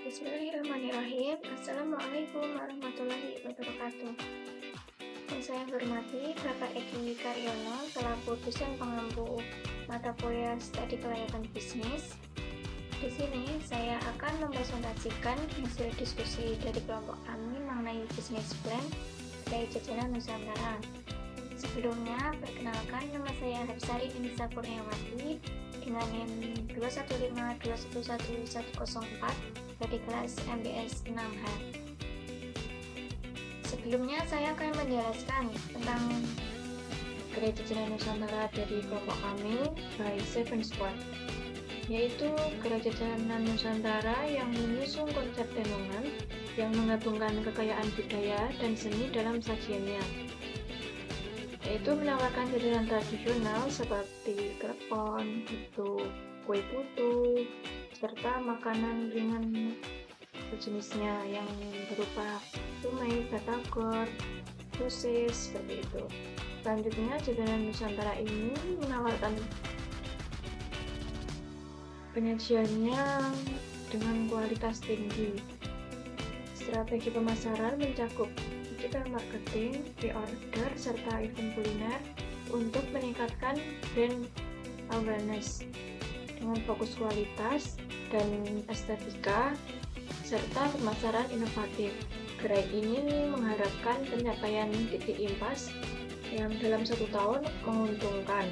Bismillahirrahmanirrahim. Assalamualaikum warahmatullahi wabarakatuh. Yang saya hormati Bapak Edi Karyono selaku dosen pengampu mata kuliah Studi Kelayakan Bisnis. Di sini saya akan mempresentasikan hasil diskusi dari kelompok kami mengenai bisnis plan dari jajanan Nusantara. Sebelumnya, perkenalkan, nama saya Hapsari Inisa Kurniawati dengan NIM 215211104 dari kelas MBS 6H. Sebelumnya saya akan menjelaskan tentang Gerai Jajanan Nusantara dari kelompok kami by Seven Squad, yaitu Gerai Jajanan Nusantara yang mengusung konsep tenungan yang menggabungkan kekayaan budaya dan seni dalam sajiannya, yaitu menawarkan jajanan tradisional seperti klepon, kue putu, serta makanan ringan sejenisnya yang berupa cumai, batagor, sosis, seperti itu. Selanjutnya, jajanan Nusantara ini menawarkan penyajiannya dengan kualitas tinggi. Strategi pemasaran mencakup digital marketing, pre-order, serta event kuliner untuk meningkatkan brand awareness dengan fokus kualitas dan estetika serta pemasaran inovatif. Gerai ini mengharapkan pencapaian titik impas yang dalam 1 tahun menguntungkan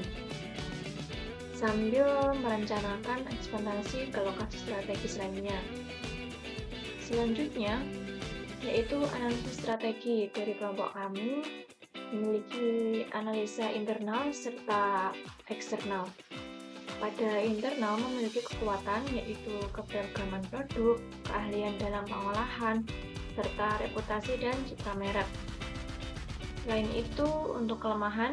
sambil merencanakan ekspansi ke lokasi strategis lainnya. Selanjutnya yaitu analisis strategi dari kelompok kami memiliki analisa internal serta eksternal. Pada internal memiliki kekuatan yaitu keberagaman produk, keahlian dalam pengolahan, serta reputasi dan citra merek. Selain itu, untuk kelemahan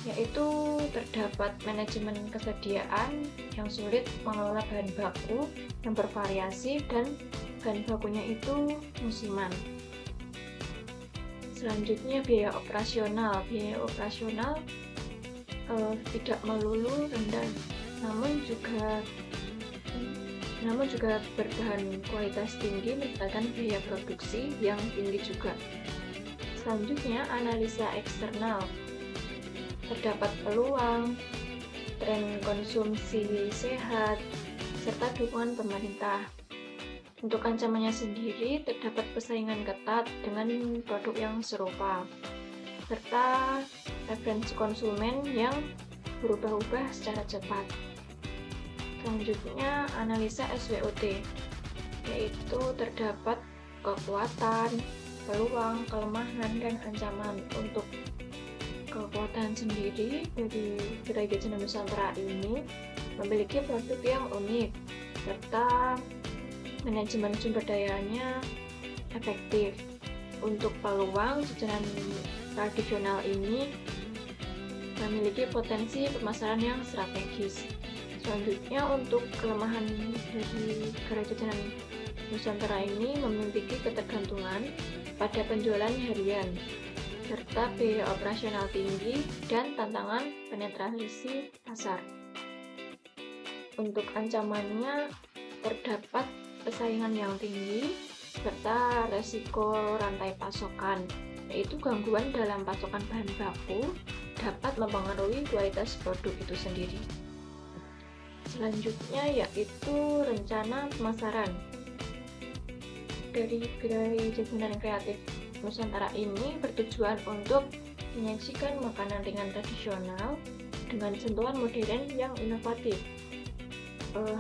yaitu terdapat manajemen kesediaan yang sulit mengelola bahan baku yang bervariasi dan bahan bakunya itu musiman. Selanjutnya biaya operasional. Biaya operasional tidak melulu rendah, namun juga berbahan kualitas tinggi menyebabkan biaya produksi yang tinggi juga. Selanjutnya analisa eksternal. Terdapat peluang, tren konsumsi sehat, serta dukungan pemerintah. Untuk ancamannya sendiri, terdapat persaingan ketat dengan produk yang serupa, serta preferensi konsumen yang berubah-ubah secara cepat. Selanjutnya, analisa SWOT, yaitu terdapat kekuatan, peluang, kelemahan, dan ancaman. Untuk kekuatan sendiri dari Gerai Jajanan Nusantara ini memiliki produk yang unik, serta manajemen sumber dayanya efektif. Untuk peluang, jajanan tradisional ini memiliki potensi pemasaran yang strategis. Selanjutnya, untuk kelemahan dari Gerai Jajanan Nusantara ini memiliki ketergantungan pada penjualan harian, serta biaya operasional tinggi dan tantangan penetrasi pasar. Untuk ancamannya, terdapat persaingan yang tinggi, serta resiko rantai pasokan, yaitu gangguan dalam pasokan bahan baku dapat mempengaruhi kualitas produk itu sendiri. Selanjutnya yaitu rencana pemasaran. Dari Gerai Jajanan Kreatif Nusantara ini bertujuan untuk menyajikan makanan ringan tradisional dengan sentuhan modern yang inovatif,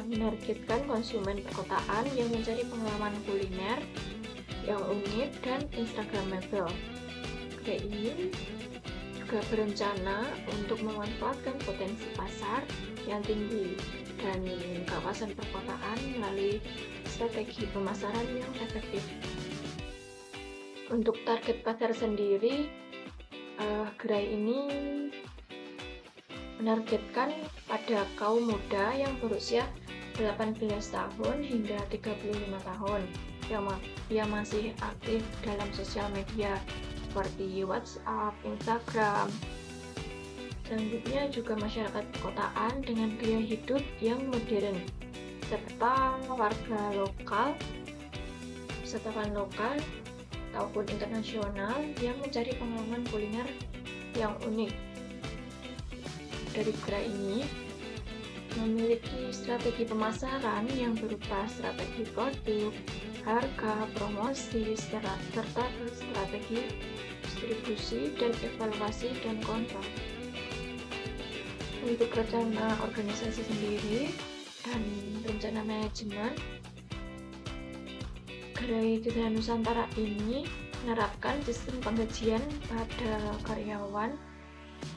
menargetkan konsumen perkotaan yang mencari pengalaman kuliner yang unik dan instagramable. Gerai ini juga berencana untuk memanfaatkan potensi pasar yang tinggi dan kawasan perkotaan melalui strategi pemasaran yang efektif. Untuk target pasar sendiri, gerai ini menargetkan pada kaum muda yang berusia 18 tahun hingga 35 tahun yang masih aktif dalam sosial media seperti WhatsApp, Instagram. Selanjutnya juga masyarakat perkotaan dengan gaya hidup yang modern serta warga lokal, wisatawan lokal ataupun internasional yang mencari pengalaman kuliner yang unik. Dari gerai ini memiliki strategi pemasaran yang berupa strategi produk, harga, promosi, serta strategi distribusi dan evaluasi dan kontrol. Untuk rencana organisasi sendiri dan rencana manajemen, Gerai Jajanan Nusantara ini menerapkan sistem penggajian pada karyawan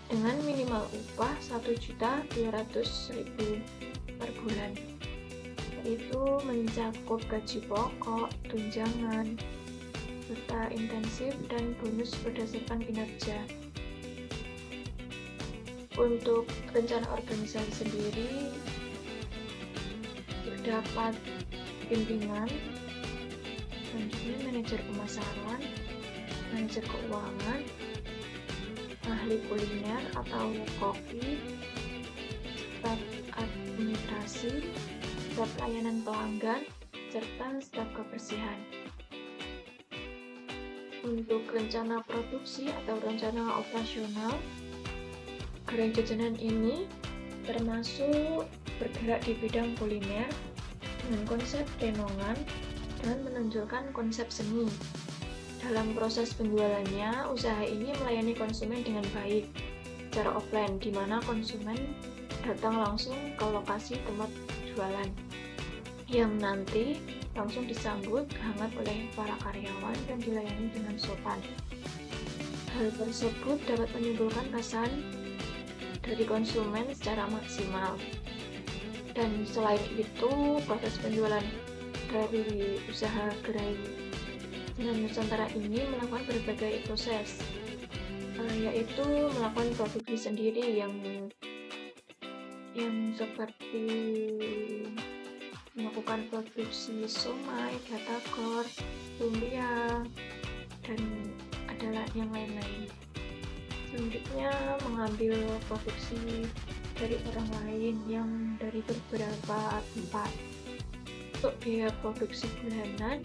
dengan minimal upah Rp1.200.000 per bulan, yaitu mencakup gaji pokok, tunjangan, serta intensif dan bonus berdasarkan kinerja. Untuk rencana organisasi sendiri terdapat pimpinan, selanjutnya manajer pemasaran, manajer keuangan, ahli kuliner atau koki, staf administrasi, staf layanan pelanggan, serta staf kebersihan. Untuk rencana produksi atau rencana operasional, gerai jajanan ini termasuk bergerak di bidang kuliner dengan konsep denongan dan menonjolkan konsep seni. Dalam proses penjualannya, usaha ini melayani konsumen dengan baik secara offline, di mana konsumen datang langsung ke lokasi tempat jualan, yang nanti langsung disambut hangat oleh para karyawan dan dilayani dengan sopan. Hal tersebut dapat menimbulkan kesan dari konsumen secara maksimal. Dan selain itu, proses penjualan dari usaha Gerai Jajanan Nusantara ini melakukan berbagai proses, yaitu melakukan produksi sendiri yang seperti melakukan produksi somai, batagor, lumpia, dan adalah yang lain-lain. Selanjutnya mengambil produksi dari orang lain yang dari beberapa tempat. Untuk biaya produksi bulanan,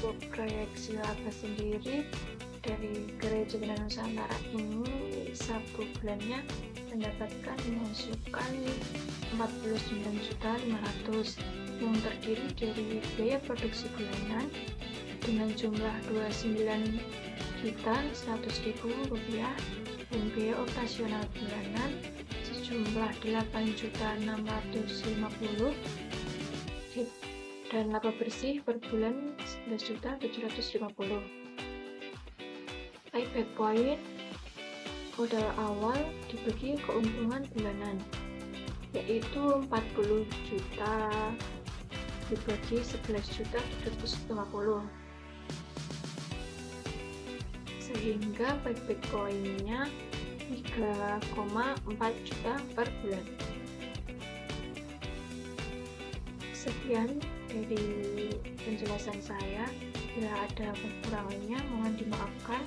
untuk proyeksi laba sendiri dari Gerai Jajanan Nusantara ini satu bulannya mendapatkan pemasukan 49.500.000 yang terdiri dari biaya produksi bulanan dengan jumlah Rp29.100.000 dan biaya operasional bulanan sejumlah Rp8.650.000 dan laba bersih per bulan Rp11.750.000. Payback point modal awal dibagi keuntungan bulanan, yaitu 40 juta dibagi 11.750, sehingga payback point-nya 3,4 juta per bulan. Sekian dari penjelasan saya. Bila ada kekurangannya mohon dimaafkan.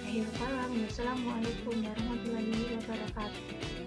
Akhir kalam, wassalamualaikum warahmatullahi wabarakatuh.